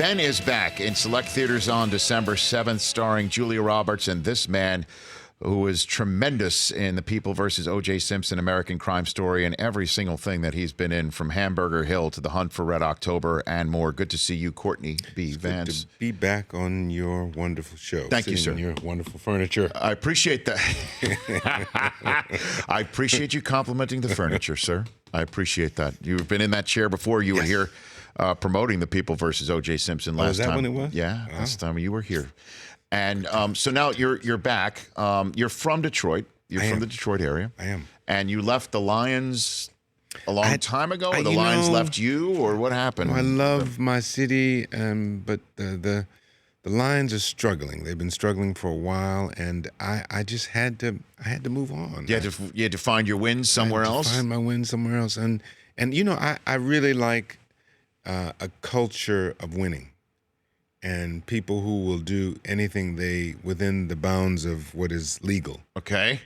Ben is back in select theaters on December 7th, starring Julia Roberts and this man who was tremendous in The People versus O.J. Simpson, American Crime Story, and every single thing that he's been in, from Hamburger Hill to The Hunt for Red October and more. Good to see you, Courtney B. Vance. Good to be back on your wonderful show. Thank you, sir. On your wonderful furniture. I appreciate that. I appreciate you complimenting the furniture, sir. I appreciate that. You've been in that chair before. You were here promoting The People versus O.J. Simpson last time. Was that when it was? Yeah, last time you were here. And so now you're back. You're from Detroit. You're from the Detroit area. I am. And you left the Lions a long time ago, or the Lions left you, or what happened? I love my city, but the Lions are struggling. They've been struggling for a while, and I just had to move on. You had to find your wins somewhere else. Find my wins somewhere else, and you know I really like a culture of winning. And people who will do anything within the bounds of what is legal. Okay.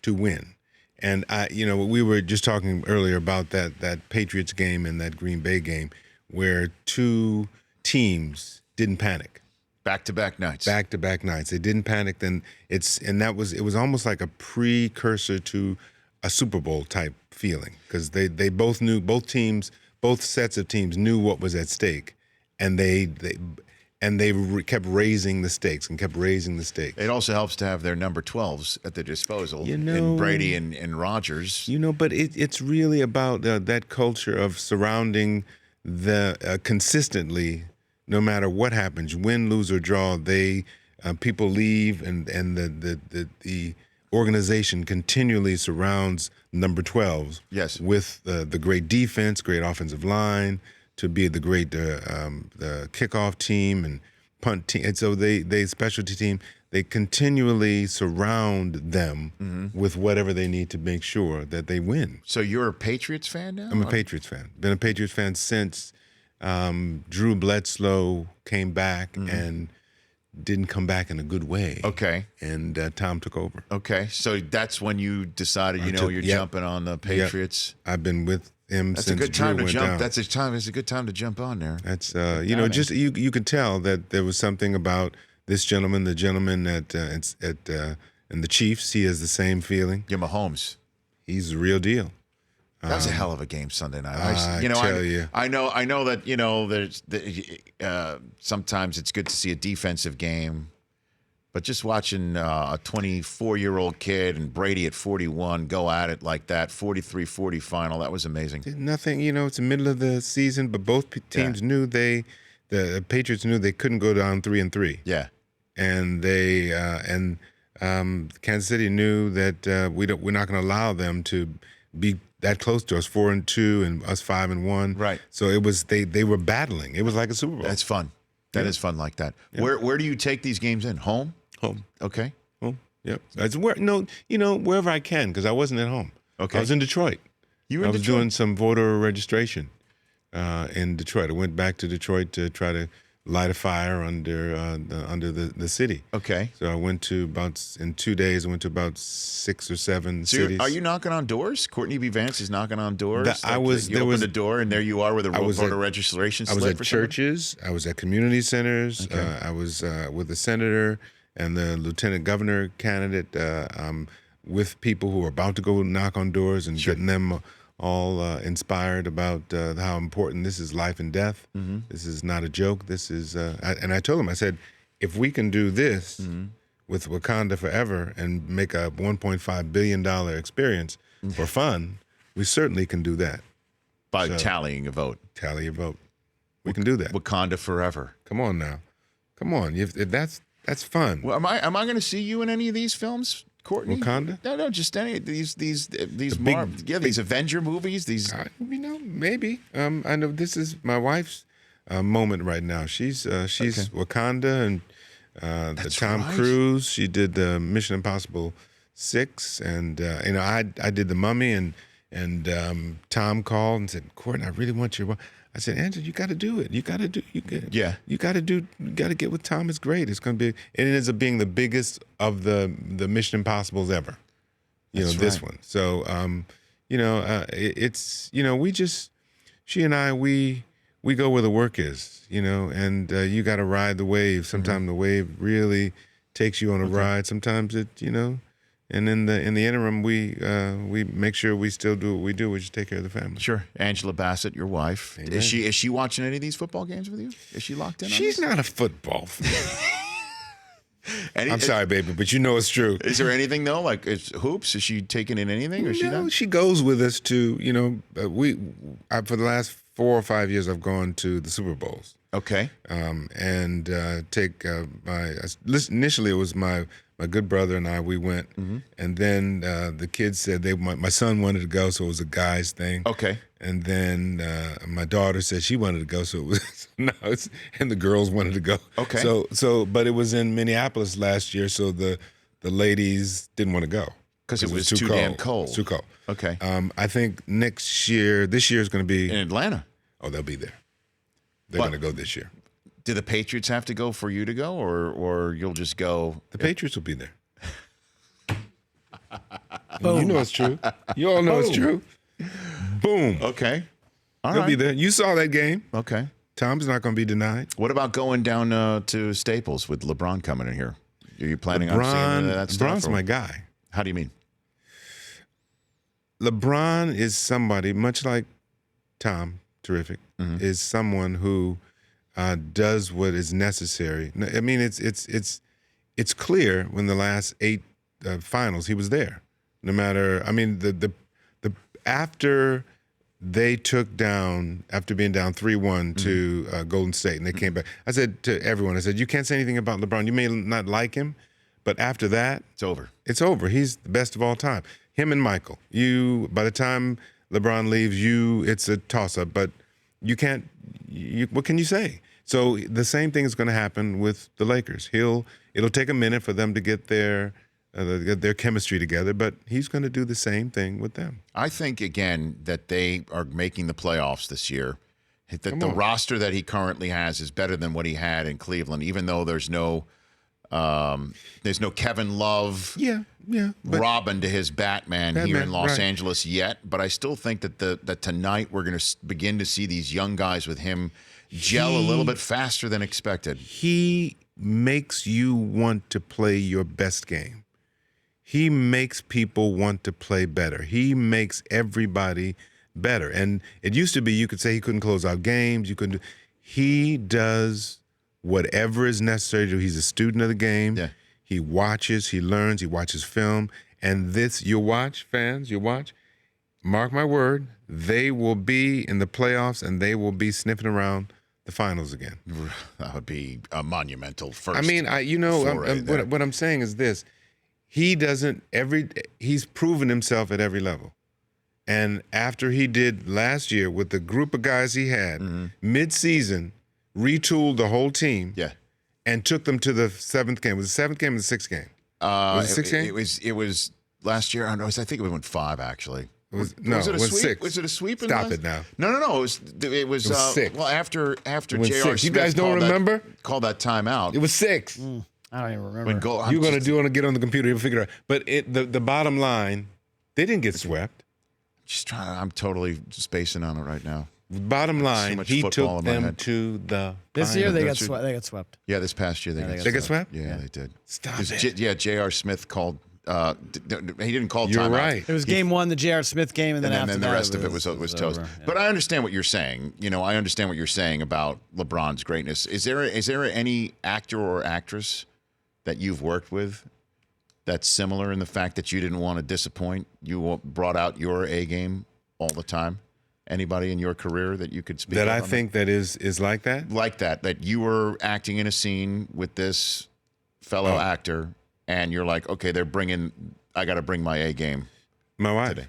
To win. And we were just talking earlier about that Patriots game and that Green Bay game where two teams didn't panic. Back-to-back nights. Back-to-back nights. They didn't panic. It was almost like a precursor to a Super Bowl type feeling, because they both knew, both sets of teams knew what was at stake, and they kept raising the stakes and kept raising the stakes. It also helps to have their number 12s at their disposal, in Brady and Rodgers. But it's really about that culture of surrounding consistently, no matter what happens, win, lose, or draw. People leave, and the organization continually surrounds number 12s. Yes. With the great defense, great offensive line, to be the great the kickoff team and punt team. And so they specialty team, they continually surround them with whatever they need to make sure that they win. So you're a Patriots fan now? I'm a Patriots fan. Been a Patriots fan since Drew Bledsoe came back and didn't come back in a good way. Okay. And Tom took over. Okay. So that's when you decided, you're jumping on the Patriots. Yep. I've been with him That's since a good time Drew to went jump. down. That's a good time to jump on there. That's just you could tell that there was something about this gentleman, the gentleman at and the Chiefs. He has the same feeling. Yeah, Mahomes. He's the real deal. That was a hell of a game Sunday night. I tell you. I know that there's sometimes it's good to see a defensive game, but just watching a 24-year-old kid and Brady at 41 go at it like that, 43-40 final, that was amazing. Nothing, it's the middle of the season, but both teams knew the Patriots knew they couldn't go down 3-3. Yeah, and Kansas City knew that we're not going to allow them to be that close to us, 4-2, and us 5-1. Right. So it was they were battling. It was like a Super Bowl. That's fun. That is fun like that. Yeah. Where do you take these games in? Home? Home. Okay. Home. Yep. That's wherever I can, because I wasn't at home. Okay. I was in Detroit. You were in Detroit? I was doing some voter registration in Detroit. I went back to Detroit to try to light a fire under the city. Okay. So I went to in 2 days, I went to about 6 or 7 cities. Are you knocking on doors? Courtney B. Vance is knocking on doors? You opened the door, and there you are with a voter registration slip. I was at churches. I was at community centers. Okay. I was with the senator and the lieutenant governor candidate, with people who are about to go knock on doors and getting them all inspired about how important this is, life and death. This is not a joke. This is, and I told them, I said, if we can do this with Wakanda Forever and make a $1.5 billion experience for fun, we certainly can do that. By tallying a vote. Tally a vote. We can do that. Wakanda Forever. Come on now. Come on. If that's fun. Well, am I going to see you in any of these films, Courtney? Wakanda? No, just any of these these Avenger movies. These maybe. I know this is my wife's moment right now. She's Wakanda and the Tom Cruise. She did the Mission Impossible 6, and I did the Mummy, and Tom called and said, "Courtney, I really want your." I said, Angela, you got to do it. You got to do. You got to get with Tom. It's great. It's going to be. It ends up being the biggest of the Mission Impossibles ever. This one. So, it's we just, she and I we we go where the work is, and you got to ride the wave. Sometimes the wave really takes you on a ride. Sometimes it, and in the interim, we make sure we still do what we do, which is take care of the family. Sure. Angela Bassett, your wife. Amen. Is she watching any of these football games with you? Is she locked in on She's this? not a football fan. I'm sorry, baby, but it's true. Is there anything, though? Like, hoops? Is she taking in anything? Or is she not? She goes with us to, for the last 4 or 5 years, I've gone to the Super Bowls. Okay. And take initially it was my good brother and I, we went, and then the kids said my son wanted to go, so it was a guys thing. Okay. And then my daughter said she wanted to go, so it was and the girls wanted to go. Okay. So but it was in Minneapolis last year, so the ladies didn't want to go because it was too damn cold. It's too cold. Okay. I think this year is going to be in Atlanta. Oh, they'll be there. They're going to go this year. Do the Patriots have to go for you to go, or you'll just go? The Patriots will be there. You know it's true. You all know it's true. Boom. Okay. All They'll right. be there. You saw that game. Okay. Tom's not going to be denied. What about going down to Staples with LeBron coming in here? Are you planning on seeing that stuff? LeBron's my guy. How do you mean? LeBron is somebody, much like Tom, terrific, is someone who does what is necessary. I mean, it's clear when the last 8 finals he was there. No matter, I mean, the after they took down, after being down 3-1 to Golden State, and they came back, I said to everyone, I said, you can't say anything about LeBron. You may not like him, but after that, It's over. it's over. He's the best of all time. Him and Michael. By the time LeBron leaves, it's a toss-up, but you can't, what can you say? So the same thing is going to happen with the Lakers. It'll take a minute for them to get their chemistry together, but he's going to do the same thing with them. I think, again, that they are making the playoffs this year. That the roster that he currently has is better than what he had in Cleveland, even though there's no Kevin Love Robin to his Batman here in Los Angeles yet. But I still think that tonight we're going to begin to see these young guys with him gel a little bit faster than expected. He makes you want to play your best game. He makes people want to play better. He makes everybody better. And it used to be you could say he couldn't close out games. He does whatever is necessary to do. He's a student of the game. Yeah. He watches, he learns, he watches film. And you'll watch, fans, mark my word, they will be in the playoffs and they will be sniffing around the finals again. That would be a monumental first. I mean, what I'm saying is this. He's proven himself at every level. And after he did last year with the group of guys he had, mid-season, retooled the whole team and took them to the 7th game. Was it the 7th game or the 6th game? Was it 6th game? It was last year. I think we went 5, actually. It was it a sweep? 6. Was it a sweep? Stop it now. No. It was 6. Well, after J.R. Smith, you guys don't remember? Called that timeout. It was 6. I don't even remember. You're going to get on the computer, you'll figure it out. But the bottom line, they didn't get swept. I'm totally spacing on it right now. Bottom line, he took them to the This year finals. they got swept. Yeah, this past year they got swept. Yeah, they did. Stop it. J.R. Smith called. He didn't call timeout. You're right. It was game 1, the J.R. Smith game, and then after the that, rest of it was toast. over. Yeah. But I understand what you're saying. I understand what you're saying about LeBron's greatness. Is there any actor or actress that you've worked with that's similar in the fact that you didn't want to disappoint? You brought out your A game all the time. Anybody in your career that you could speak that of I on think that is like that? Like that you were acting in a scene with this fellow actor, and you're like, okay, I got to bring my A game. My wife. Today.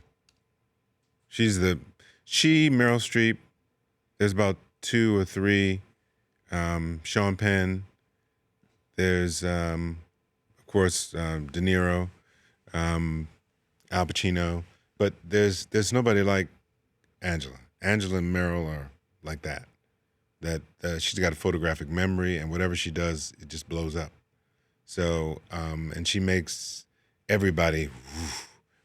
Meryl Streep. There's about 2 or 3. Sean Penn. There's, of course, De Niro, Al Pacino. But there's nobody like Angela. Angela and Meryl are like that. She's got a photographic memory, and whatever she does, it just blows up. So, and she makes everybody.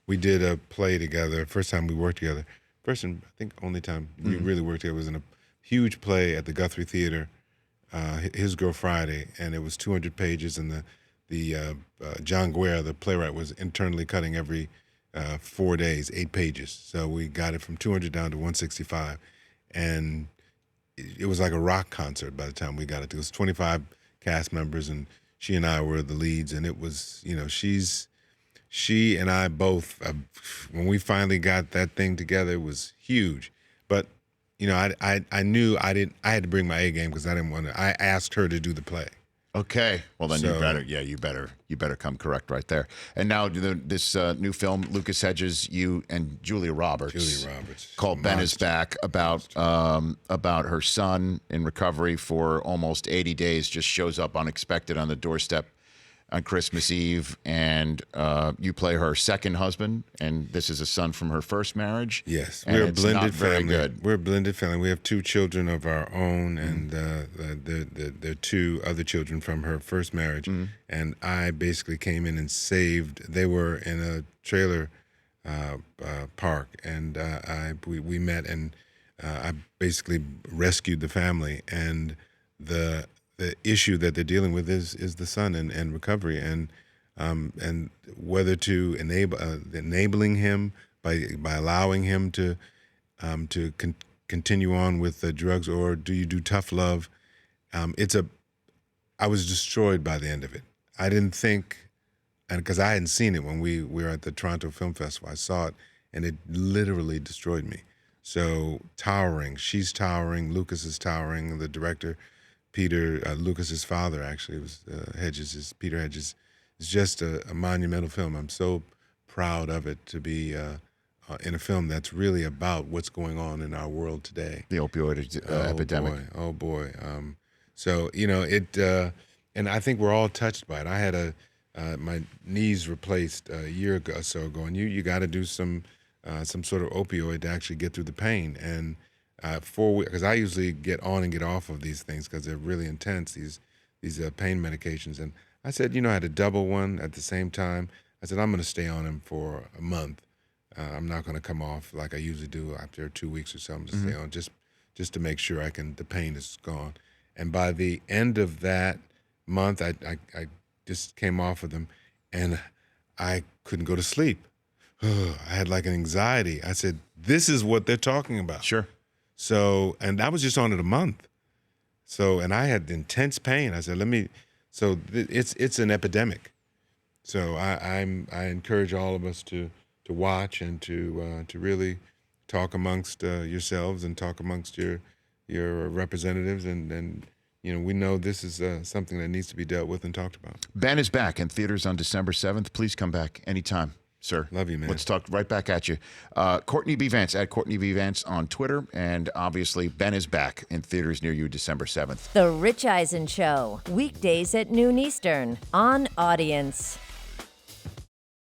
We did a play together. First time we worked together. First and I think only time we really worked together was in a huge play at the Guthrie Theater, His Girl Friday, and it was 200 pages, and the John Guerra, the playwright, was internally cutting every 4 days, 8 pages. So we got it from 200 down to 165, and it was like a rock concert by the time we got it. There was 25 cast members, and she and I were the leads, and it was, she and I both, when we finally got that thing together, it was huge. But, I knew I had to bring my A game because I didn't want to. I asked her to do the play. Okay. Well, then you better come correct right there. And now this new film, Lucas Hedges, you and Julia Roberts, called Ben is Back, about her son in recovery for almost 80 days, just shows up unexpected on the doorstep on Christmas Eve, and you play her second husband, and this is a son from her first marriage. Yes, we're a blended family. Good. We're a blended family. We have 2 children of our own, and the 2 other children from her first marriage. And I basically came in and saved. They were in a trailer park, and we met, and I basically rescued the family. And the issue that they're dealing with is the son and recovery, and whether to enabling him by allowing him to continue on with the drugs, or do you do tough love? I was destroyed by the end of it. I didn't think, and because I hadn't seen it when we were at the Toronto Film Festival, I saw it, and it literally destroyed me. So towering, she's towering, Lucas is towering, the director. Peter, Lucas's father, actually, was Peter Hedges. It's just a monumental film. I'm so proud of it to be in a film that's really about what's going on in our world today. The opioid epidemic. Oh boy. So and I think we're all touched by it. I had my knees replaced a year or so ago, and you got to do some sort of opioid to actually get through the pain. And 4 weeks, because I usually get on and get off of these things because they're really intense, these pain medications. And I said, I had a double one at the same time. I said, I'm going to stay on them for a month. I'm not going to come off like I usually do after 2 weeks or so. I'm going to stay on just to make sure the pain is gone. And by the end of that month, I just came off of them, and I couldn't go to sleep. I had like an anxiety. I said, this is what they're talking about. Sure. So, and I was just on it a month. So, and I had intense pain. I said, it's an epidemic. So I encourage all of us to watch and to really talk amongst yourselves and talk amongst your representatives. And we know this is something that needs to be dealt with and talked about. Ben is Back in theaters on December 7th. Please come back anytime. Sir. Love you, man. Let's talk right back at you. Courtney B. Vance, at Courtney B. Vance on Twitter. And obviously, Ben is Back in theaters near you December 7th. The Rich Eisen Show, weekdays at noon Eastern on Audience.